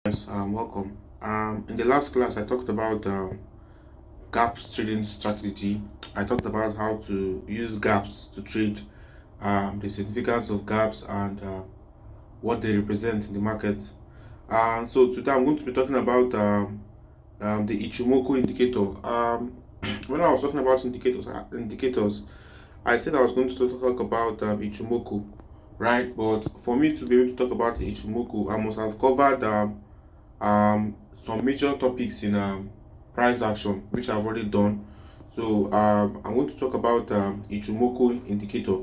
Yes, welcome. In the last class, I talked about gaps trading strategy. I talked about how to use gaps to trade, the significance of gaps, and what they represent in the market. So today I'm going to be talking about the Ichimoku indicator. When I was talking about indicators, I said I was going to talk about Ichimoku, right? But for me to be able to talk about Ichimoku, I must have covered some major topics in price action, which I've already done. So I'm going to talk about Ichimoku indicator.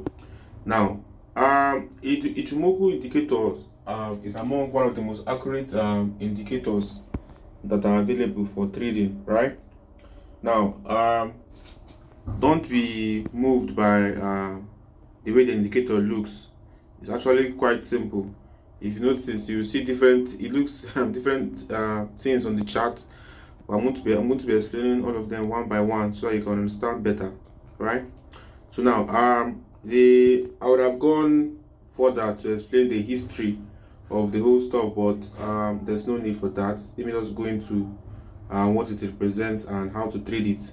Now, Ichimoku indicator is among one of the most accurate indicators that are available for trading, right? Now, don't be moved by the way the indicator looks. It's actually quite simple. If you notice, you see different. It looks different things on the chart. But I'm going to be explaining all of them one by one so that you can understand better, right? So now, I would have gone further to explain the history of the whole stuff, but there's no need for that. Let me just go into what it represents and how to trade it.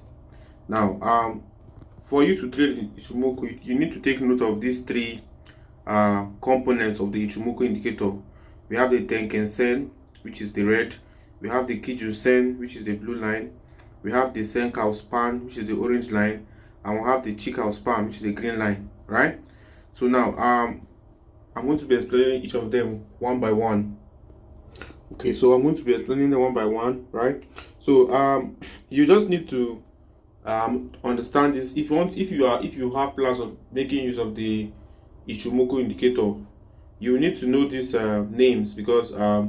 Now, for you to trade Ichimoku, you need to take note of these three components of the Ichimoku indicator. We have the Tenkan Sen, which is the red. We have the Kijun Sen, which is the blue line. We have the Senkau span, which is the orange line, and we have the Chikau span, which is the green line. Right? So now, I'm going to be explaining each of them one by one. Okay, so I'm going to be explaining them one by one. Right? So you just need to understand this. If you have plans of making use of the Ichimoku indicator, you need to know these names because uh,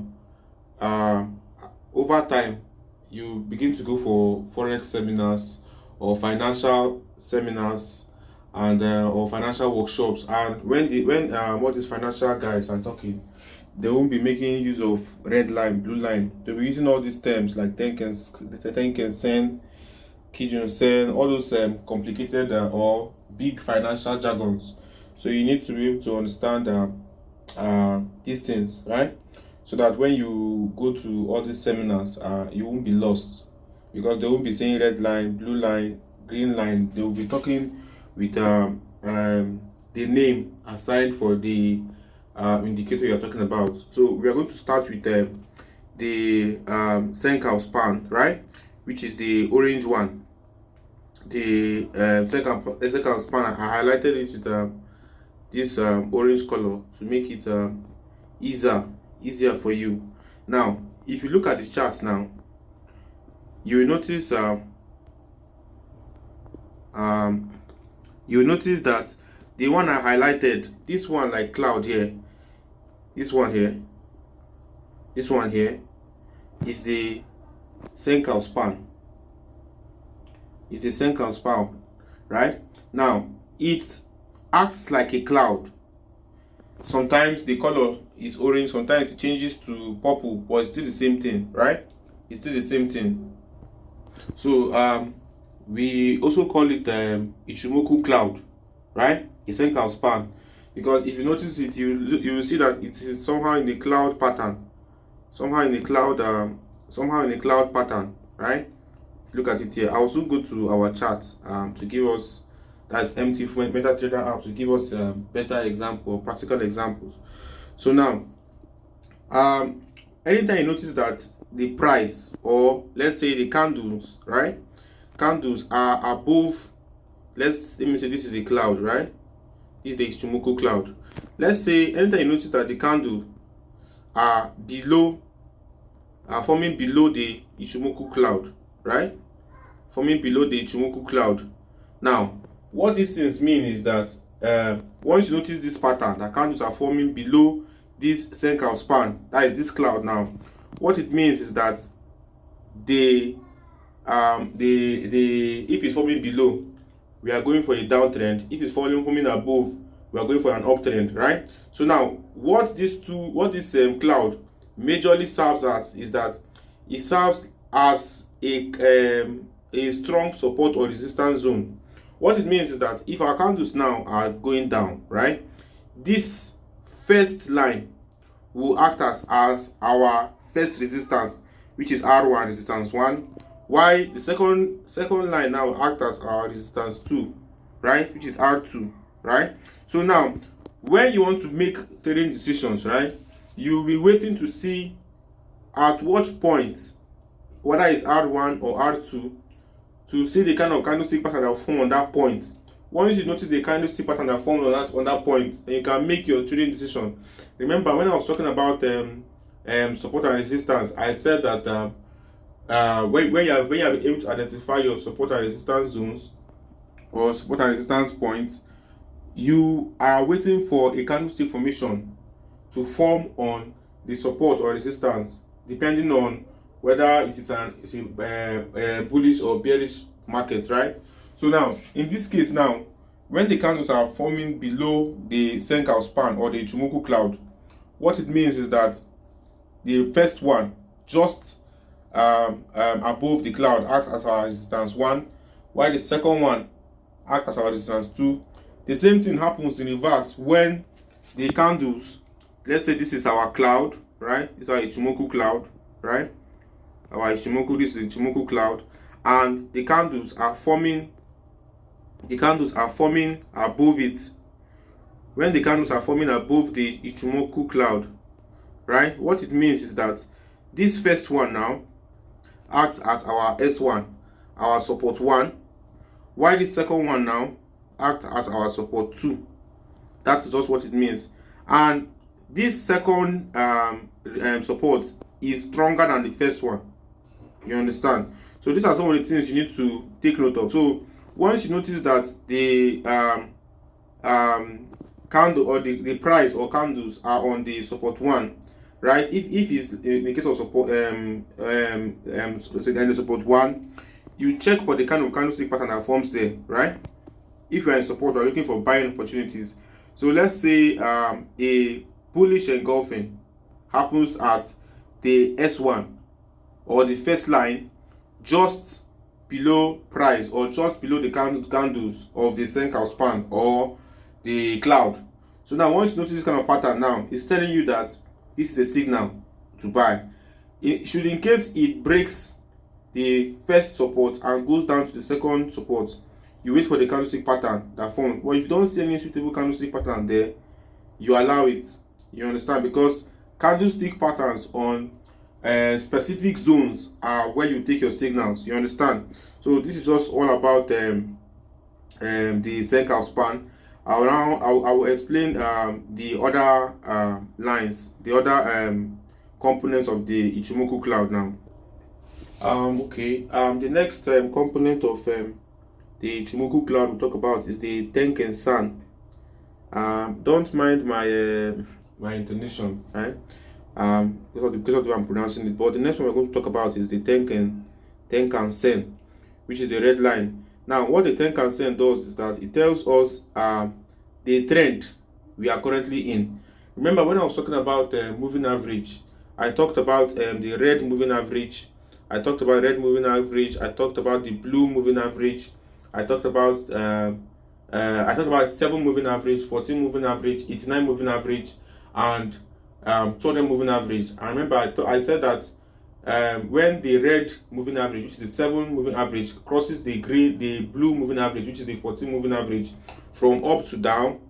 over time you begin to go for forex seminars or financial seminars and or financial workshops, and when all these financial guys are talking, they won't be making use of red line, blue line. They'll be using all these terms like Tenken Sen, Kijun Sen, all those complicated or big financial jargons. So you need to be able to understand these things, right? So that when you go to all these seminars, you won't be lost, because they won't be saying red line, blue line, green line. They will be talking with the name assigned for the indicator you're talking about. So we are going to start with the Senkau span, right? Which is the orange one. The second span, I highlighted it with this orange color to make it easier for you. Now, if you look at the chart now, you will notice that the one I highlighted, this one like cloud here, this one here, this one here, is the Senkau span. Is the Senkau span, right? Now, it acts like a cloud. Sometimes the color is orange, sometimes it changes to purple, but it's still the same thing, right? It's still the same thing. So we also call it Ichimoku Cloud, right? A Senkau span, because if you notice it, you will see that it is somehow in a cloud pattern, somehow in a cloud pattern, right? Look at it here. I also go to our chart to give us, that's MT MetaTrader app, to give us better example or practical examples. So now, anytime you notice that the price, or let's say the candles, right? Candles are above, let me say this is a cloud, right? This is the Ichimoku cloud. Let's say anytime you notice that the candle are forming below the Ichimoku cloud, right? Forming below the Ichimoku cloud. Now, what these things mean is that once you notice this pattern, the candles are forming below this Senkau span, that is this cloud now, what it means is that if it's forming below, we are going for a downtrend. If it's forming above, we are going for an uptrend, right? So now, what this cloud majorly serves as is that it serves as a strong support or resistance zone. What it means is that if our candles now are going down, right, this first line will act as our first resistance, which is R1, resistance 1, while the second line now act as our resistance 2, right, which is R2, right? So now when you want to make trading decisions, right, you'll be waiting to see at what point, whether it's R1 or R2, to see the kind of candlestick pattern that form on that point. Once you notice the candlestick pattern that formed on that point, then you can make your trading decision. Remember when I was talking about support and resistance, I said that when you are able to identify your support and resistance zones or support and resistance points, you are waiting for a candlestick formation to form on the support or resistance, depending on whether it is a bullish or bearish market, right? So now in this case, now when the candles are forming below the Senkou span or the Ichimoku cloud, what it means is that the first one just above the cloud acts as our resistance 1, while the second one acts as our resistance 2. The same thing happens in reverse when the candles, let's say this is our cloud, right? This is our Ichimoku cloud, right? This is the Ichimoku cloud, and the candles are forming above it. When the candles are forming above the Ichimoku cloud, right, what it means is that this first one now acts as our S1, our support 1, while the second one now acts as our support 2. That is just what it means. And this second support is stronger than the first one. You understand? So these are some of the things you need to take note of. So once you notice that the candle or the price or candles are on the support 1, right? If it's in the case of support the support 1, you check for the kind of candlestick pattern that forms there, right? If you are in support or looking for buying opportunities. So let's say a bullish engulfing happens at the S1 or the first line, just below price or just below the candles of the Senkou span or the cloud. So now once you notice this kind of pattern, now it's telling you that this is a signal to buy. Should in case it breaks the first support and goes down to the second support, you wait for the candlestick pattern that forms. But if you don't see any suitable candlestick pattern there, you allow it. You understand? Because candlestick patterns on specific zones are where you take your signals. You understand? So this is just all about the Senkou span. I will explain the other lines, the other components of the Ichimoku cloud now. The next component of the Ichimoku cloud we'll talk about is the Tenkan San. Don't mind my intonation, right? Because of the way I'm pronouncing it. But the next one we're going to talk about is the Tenkan Sen, which is the red line. Now, what the Tenkan Sen does is that it tells us the trend we are currently in. Remember when I was talking about moving average, I talked about the red moving average. I talked about red moving average. I talked about the blue moving average. I talked about 7 moving average, 14 moving average, 89 moving average, and 200 moving average. And remember, I said that when the red moving average, which is the 7 moving average, crosses the blue moving average, which is the 14 moving average, from up to down,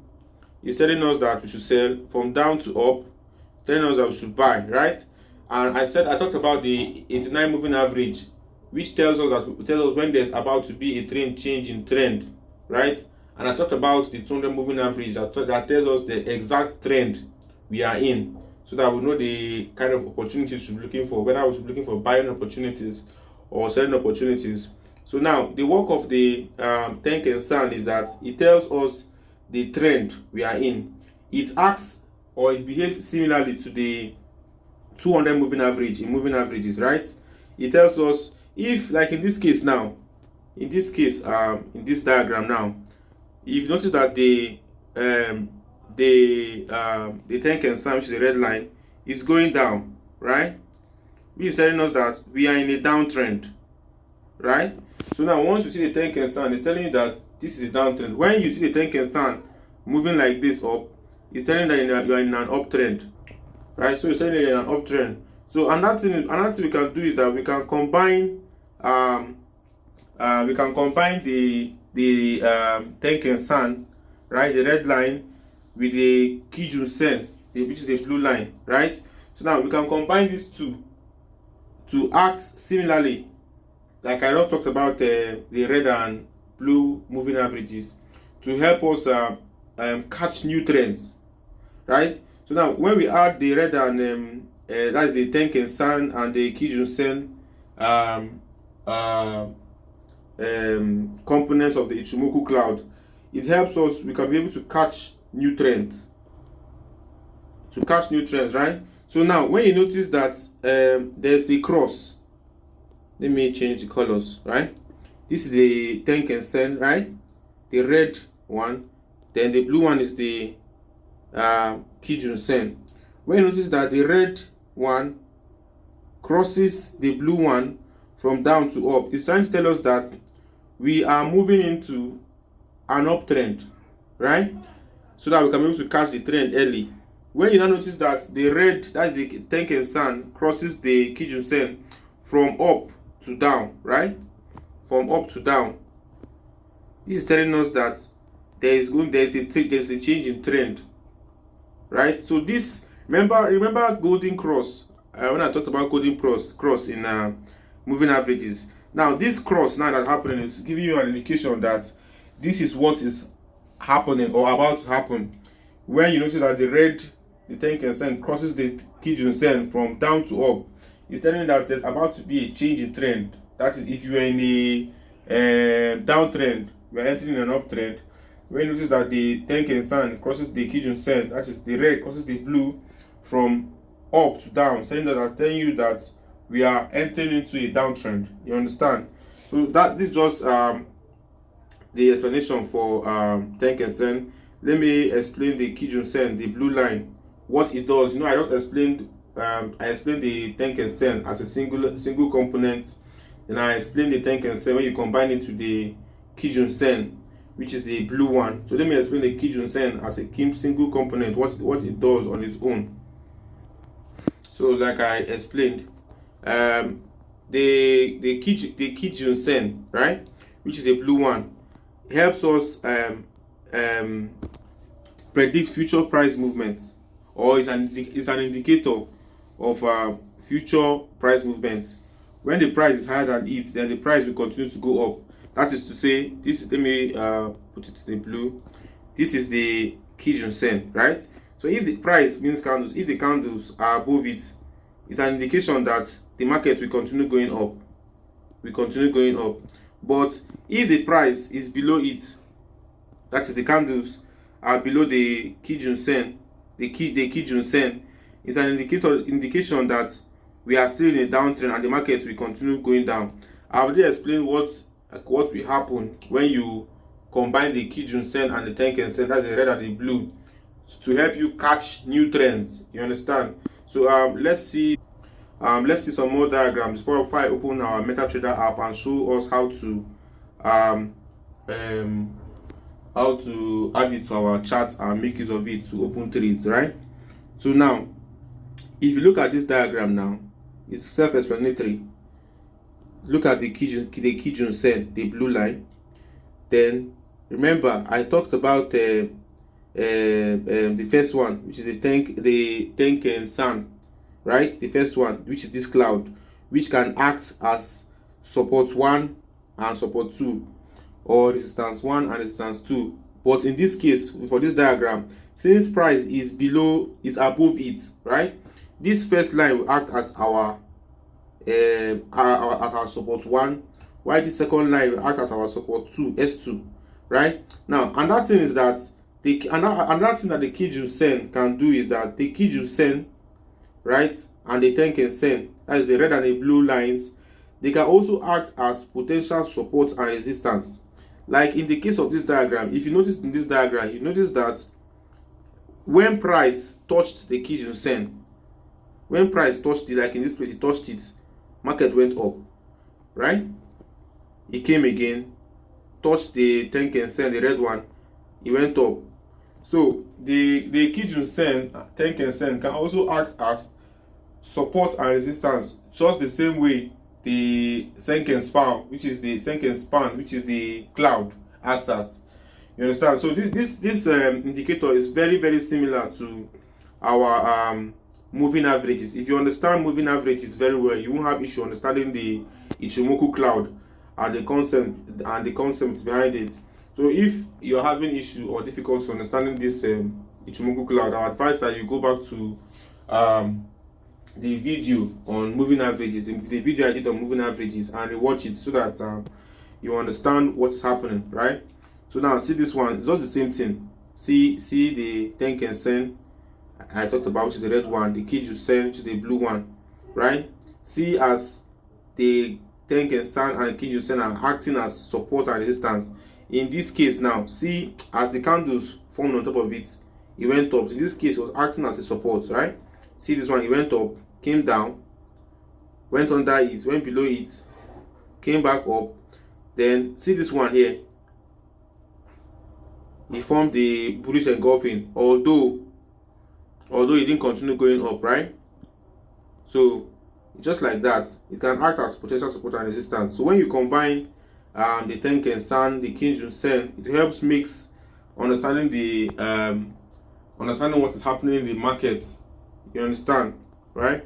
it's telling us that we should sell. From down to up, telling us that we should buy, right? And I talked about the 89 moving average, which tells us when there's about to be a trend change in trend, right? And I talked about the 200 moving average that tells us the exact trend we are in, so that we know the kind of opportunities we should be looking for, whether we should be looking for buying opportunities or selling opportunities. So now the work of the Tenkan San is that it tells us the trend we are in. It acts or it behaves similarly to the 200 moving average in moving averages, right? It tells us, if like in this case now, in this diagram now, if you notice that the Tenkan San, which is the red line, is going down, right? Which is telling us that we are in a downtrend, right? So now once you see the Tenkan San, it's telling you that this is a downtrend. When you see the Tenkan San moving like this up, it's telling you that you are in an uptrend, right? So it's telling you you're in an uptrend. So another thing we can do is that we can combine the Tenkan San, right, the red line, with the Kijun Sen, which is the blue line, right? So now we can combine these two to act similarly, like I just talked about the red and blue moving averages, to help us catch new trends, right? So now when we add the red and that's the Tenkan San and the Kijun Sen components of the Ichimoku Cloud, it helps us, we can be able to catch new trends, right? So now when you notice that there's a cross, let me change the colors, right? This is the Tenkan Sen, right? The red one, then the blue one is the Kijun Sen. When you notice that the red one crosses the blue one from down to up, it's trying to tell us that we are moving into an uptrend, right? So that we can be able to catch the trend early. When you now notice that the red, that's the Tenkan San, crosses the Kijun Sen from up to down, right? From up to down, this is telling us that there's a change in trend, right? So this, remember golden cross, when I talked about golden cross in moving averages. Now this cross now that's happening is giving you an indication that this is what is happening or about to happen. When you notice that the red, the Tenkan Sen, crosses the Kijun Sen from down to up, it's telling you that there's about to be a change in trend. That is, if you are in a downtrend, we are entering an uptrend. When you notice that the Tenkan Sen crosses the Kijun Sen, that is, the red crosses the blue from up to down, telling you that we are entering into a downtrend. You understand? So that this is just the explanation for Tenkan Sen. Let me explain the Kijun Sen, the blue line, what it does. You know, I just explained I explained the Tenkan Sen as a single component, and I explained the Tenkan Sen when you combine it to the Kijun Sen, which is the blue one. So let me explain the Kijun Sen as a single component, what it does on its own. So like I explained, the Kijun Sen, right, which is the blue one, helps us predict future price movements, or is an indicator of future price movement. When the price is higher than it, then the price will continue to go up. That is to say, this is, let me put it in the blue, this is the Kijun Sen, right? So if the price means candles, if the candles are above it, it's an indication that the market will continue going up. But if the price is below it, that is, the candles are below the Kijun Sen, the Kijun Sen, is an indication that we are still in a downtrend and the market will continue going down. I already explained what will happen when you combine the Kijun Sen and the Tenkan Sen, that's the red and the blue, to help you catch new trends. You understand? So let's see some more diagrams before I open our MetaTrader app and show us how to add it to our chart and make use of it to open trades, right? So now, if you look at this diagram now, it's self-explanatory. Look at the Kijun Sen, the blue line. Then remember, I talked about the first one, which is the Tenkan San, right? The first one, which is this cloud, which can act as support 1 and support 2, or resistance 1 and resistance 2. But in this case, for this diagram, since price is above it, right, this first line will act as our support 1, while the second line will act as our support 2, S2, right? Now, another thing is that another thing that the Kijun Sen can do is that the Kijun Sen, right, and the Tenkan Sen, that is the red and the blue lines, they can also act as potential support and resistance. Like in the case of this diagram, if you notice in this diagram, you notice that when price touched the Kijun Sen, when price touched it, like in this place, it touched it, market went up, right? It came again, touched the Tenkan Sen, the red one, it went up. So the Kijun Sen, Tenkan Sen, can also act as support and resistance just the same way the Senken span, which is the cloud, acts at. You understand? So this indicator is very similar to our moving averages. If you understand moving averages very well, you won't have issue understanding the Ichimoku cloud and the concept behind it. So if you're having issue or difficulty understanding this Ichimoku cloud, I advise that you go back to the video on moving averages, the video I did on moving averages, and rewatch it so that you understand what's happening, right? So now see this one, it's just the same thing. See the Tenken Sen I talked about, which is the red one, the Kijun Sen, which is the blue one, right? See as the Tenken Sen and Kijun Sen are acting as support and resistance. In this case now, see as the candles formed on top of it, it went up. In this case, it was acting as a support, right? See this one, it went up, came down, went under it, went below it, came back up. Then see this one here, it formed the bullish engulfing, although it didn't continue going up, right? So just like that, it can act as potential support and resistance. So when you combine the Tenken Sen, the Kijun Sen, it helps mix understanding the understanding what is happening in the market. You understand, right?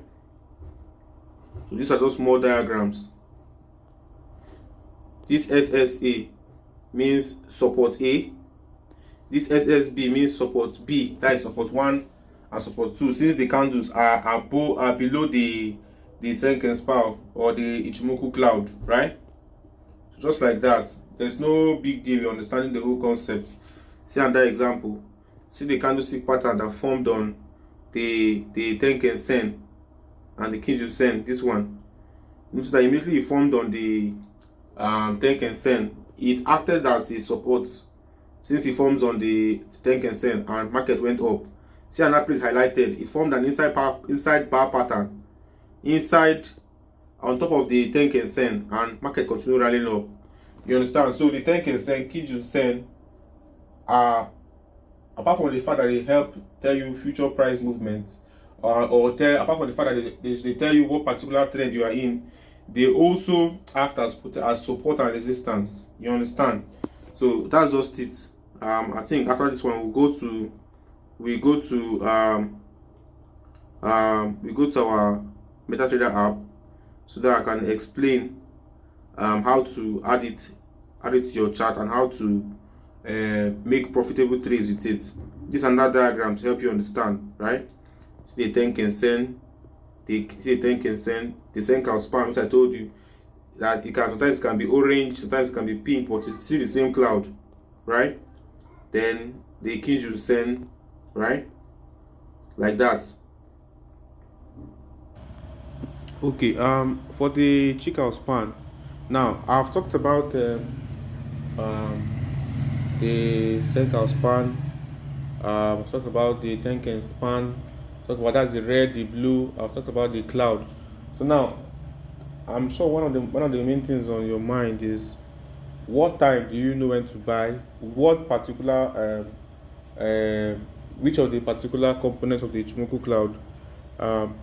So these are just more diagrams. This SSA means support A. This SSB means support B, that is support 1 and support 2, since the candles are below the Senken span or the Ichimoku cloud, right? So just like that, there's no big deal in understanding the whole concept. See another example. See the candlestick pattern that formed on the Tenken Sen and the Kijun Sen. This one, notice that immediately it formed on the Tenken Sen, it acted as a support since it forms on the Tenken Sen and market went up. See another place highlighted, it formed an inside bar pattern inside on top of the Tenken Sen and market continued rallying up. You understand? So the Tenken Sen, Kijun Sen are, apart from the fact that they help tell you future price movement, apart from the fact that they tell you what particular trend you are in, they also act as support and resistance. You understand? So that's just it. I think after this one we go to our MetaTrader app so that I can explain how to add it to your chart and how to make profitable trades with it. This is another diagram to help you understand, right? See the Tenken Sen, the Senka span, which I told you that sometimes it can be orange, sometimes it can be pink, but it's still the same cloud, right? Then the Kijun Sen, right? Like that. Okay, for the Chikkal span, now I've talked about the Senka span, I've talked about the Tenken span, talked about that, the red, the blue, I've talked about the cloud. So now I'm sure one of the main things on your mind is, what time do you know when to buy? What particular which of the particular components of the Ichimoku cloud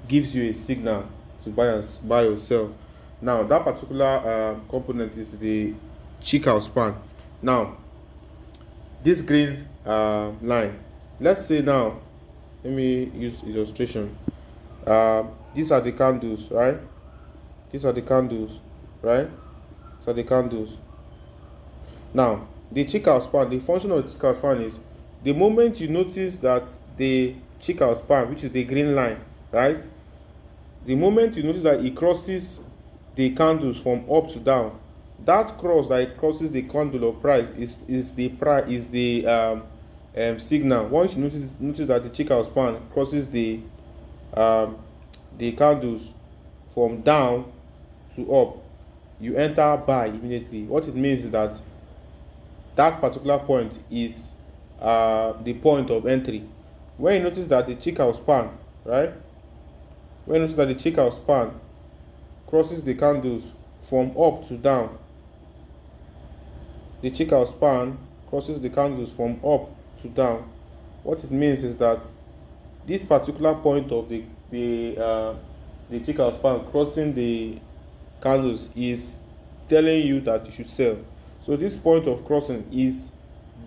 gives you a signal to buy or sell? Now that particular component is the Chikkal span. Now this green line, let's say now, let me use illustration. These are the candles, right? These are the candles, right? These are the candles. Now, the Chikkal span, the function of the Chikkal span is, the moment you notice that the Chikkal span, which is the green line, right? The moment you notice that it crosses the candles from up to down, that cross that it crosses the candle of price is the signal. Once you notice that the Chikkal span crosses the candles from down to up, you enter buy immediately. What it means is that particular point is the point of entry. When you notice that the Chikkal span, right? When you notice that the Chikkal span crosses the candles from up to down, the Chikkal span crosses the candles from up to down, what it means is that this particular point of the the tick house span crossing the candles is telling you that you should sell. So this point of crossing is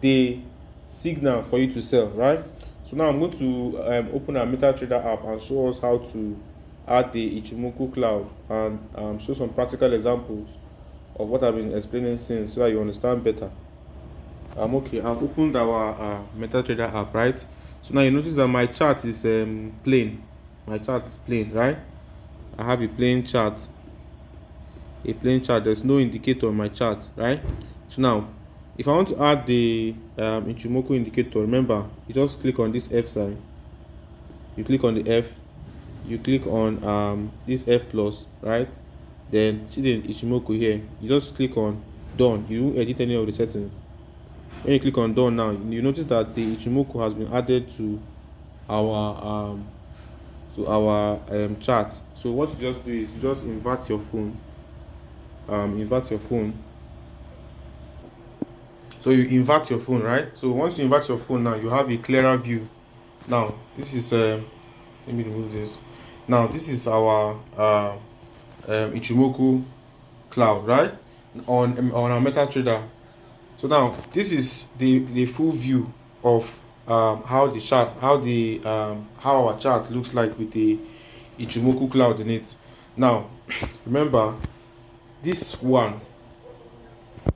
the signal for you to sell, right? So now I'm going to open our MetaTrader app and show us how to add the Ichimoku Cloud, and show some practical examples of what I've been explaining since, so that you understand better. Okay, I've opened our MetaTrader app, right? So now you notice that my chart is plain. My chart is plain, right? I have a plain chart. There's no indicator on my chart, right? So now if I want to add the Ichimoku indicator, remember, you just click on this F sign, you click on the F, you click on this F plus, right? Then see the Ichimoku here, you just click on done. You won't edit any of the settings. When you click on done now, you notice that the Ichimoku has been added to our chart. So what you just do is you just invert your phone. So you invert your phone, right? So once you invert your phone, now you have a clearer view. Now this is let me remove this. Now this is our Ichimoku Cloud, right? On our MetaTrader. So now this is the full view of how our chart looks like with the Ichimoku Cloud in it. Now remember, this one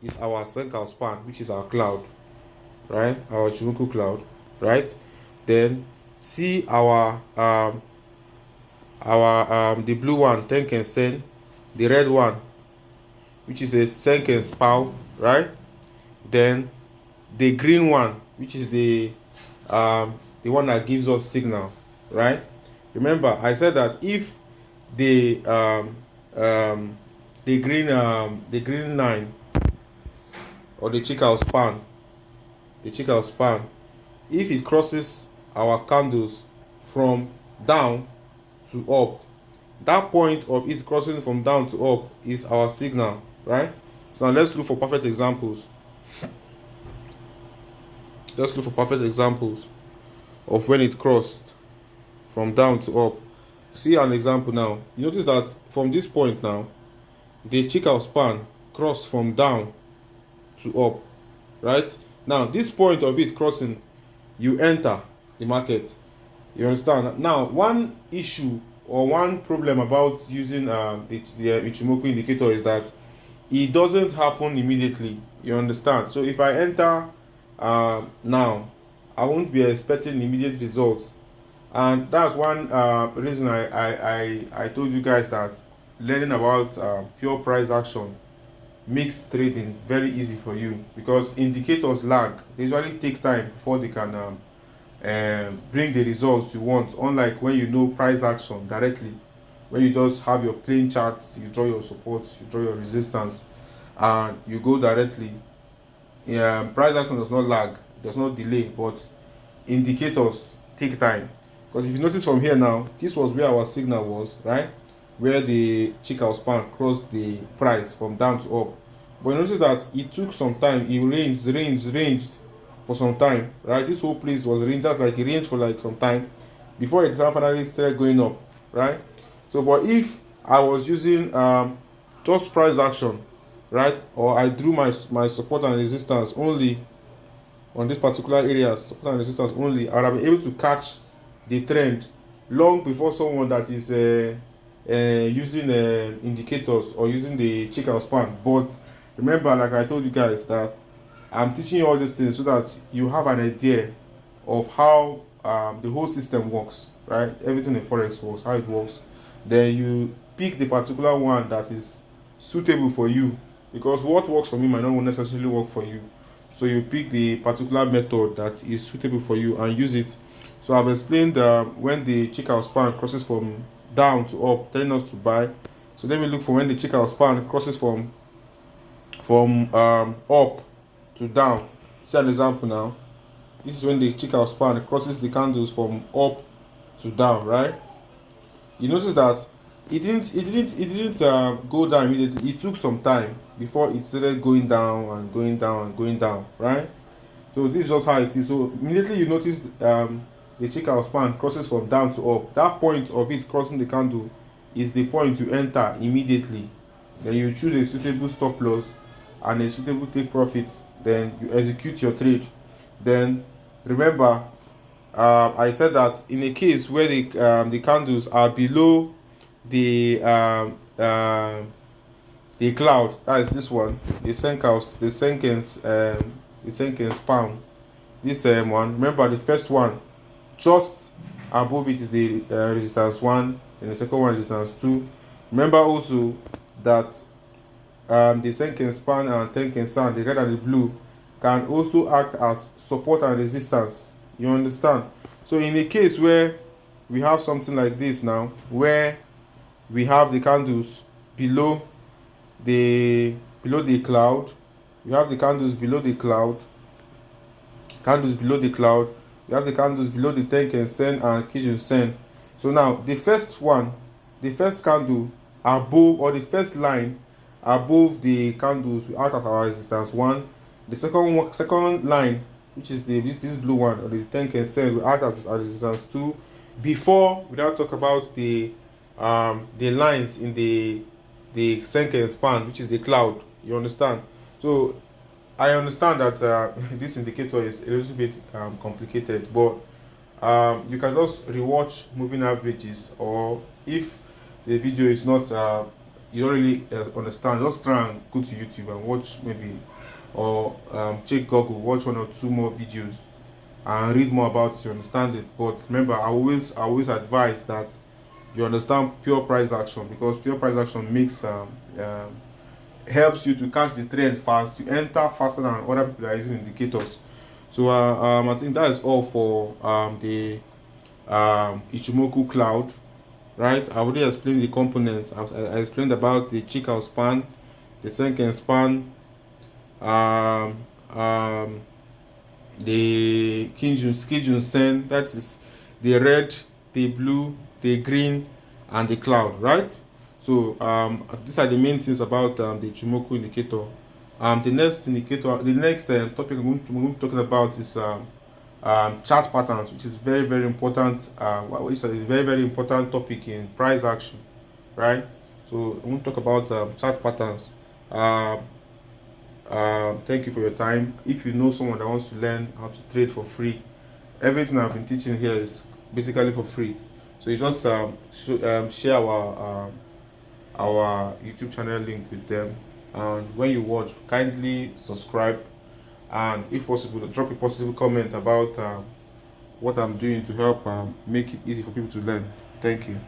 is our Senka span, which is our cloud, right? Our Ichimoku Cloud, right? Then see our the blue one, Tenken Sen, the red one, which is a Senken Spao, right? Then the green one, which is the one that gives us signal, right? Remember, I said that if the green line, or the Chicago span, if it crosses our candles from down to up, that point of it crossing from down to up is our signal, right? So now let's look for perfect examples. Of when it crossed from down to up. See an example now. You notice that from this point now, the Chicago span crossed from down to up, right? Now this point of it crossing, you enter the market. You understand? Now one issue or one problem about using the Ichimoku indicator is that it doesn't happen immediately. You understand? So if I enter now, I won't be expecting immediate results, and that's one reason I told you guys that learning about pure price action makes trading very easy for you, because indicators lag. They usually take time before they can bring the results you want, unlike when you know price action directly, when you just have your plain charts, you draw your supports, you draw your resistance, and you go directly. Price action does not lag, does not delay, but indicators take time. Because if you notice from here now, this was where our signal was, right? Where the Chicago span crossed the price from down to up. But you notice that it took some time. It ranged for some time, right? This whole place was ranged, just like it ranged for like some time before it finally started going up, right? So, but if I was using just price action, right, or I drew my support and resistance only on this particular area, support and resistance only, I would have been able to catch the trend long before someone that is using indicators or using the Chicago span. But remember, like I told you guys, that I'm teaching you all these things so that you have an idea of how the whole system works, right? Everything in Forex works, how it works. Then you pick the particular one that is suitable for you, because what works for me might not necessarily work for you. So you pick the particular method that is suitable for you and use it. So I've explained when the Chicago span crosses from down to up, telling us to buy. So let me look for when the Chicago span crosses from up to down. See an example now. This is when the Chicago span crosses the candles from up to down, right? You notice that it didn't go down immediately. It took some time before it started going down and going down and going down, right? So this is just how it is. So immediately you notice the Chicago span crosses from down to up. That point of it crossing the candle is the point to enter immediately. Then you choose a suitable stop loss and a suitable take profit. Then you execute your trade. Then remember, I said that in a case where the candles are below the the cloud, that is this one, the Senken span, this one. Remember, the first one, just above it is the resistance 1, and the second one resistance 2. Remember also that the Senken span and Tenken span, the red and the blue, can also act as support and resistance. You understand? So in a case where we have something like this now, where we have the candles below the cloud, we have the candles below the cloud, we have the candles below the Tenken sen and Kijun sen. So now the first candle above, or the first line above the candles, we act as our resistance 1. The second line, which is this blue one, or the Tenken sen, will act as our resistance 2. Before we now talk about the lines in the Senken span, which is the cloud. You understand? So I understand that this indicator is a little bit complicated, but you can just rewatch moving averages, or if the video is not you don't really understand, just try and go to YouTube and watch, maybe, or check Google, watch 1 or 2 more videos and read more about it to understand it. But remember, I always advise that you understand pure price action, because pure price action makes helps you to catch the trend fast, to enter faster than other people that are using indicators. So I think that is all for the Ichimoku Cloud, right? I already explained the components. I explained about the Chikou span, the Senken span, the Kijun sen, that is the red, the blue, the green, and the cloud, right? So these are the main things about the Ichimoku indicator. The next topic we're going to be talking about is chart patterns, which is very important. Which is a very important topic in price action, right? So I'm going to talk about chart patterns. Thank you for your time. If you know someone that wants to learn how to trade for free, everything I've been teaching here is basically for free. So you just share our YouTube channel link with them, and when you watch, kindly subscribe, and if possible, drop a positive comment about what I'm doing to help make it easy for people to learn. Thank you.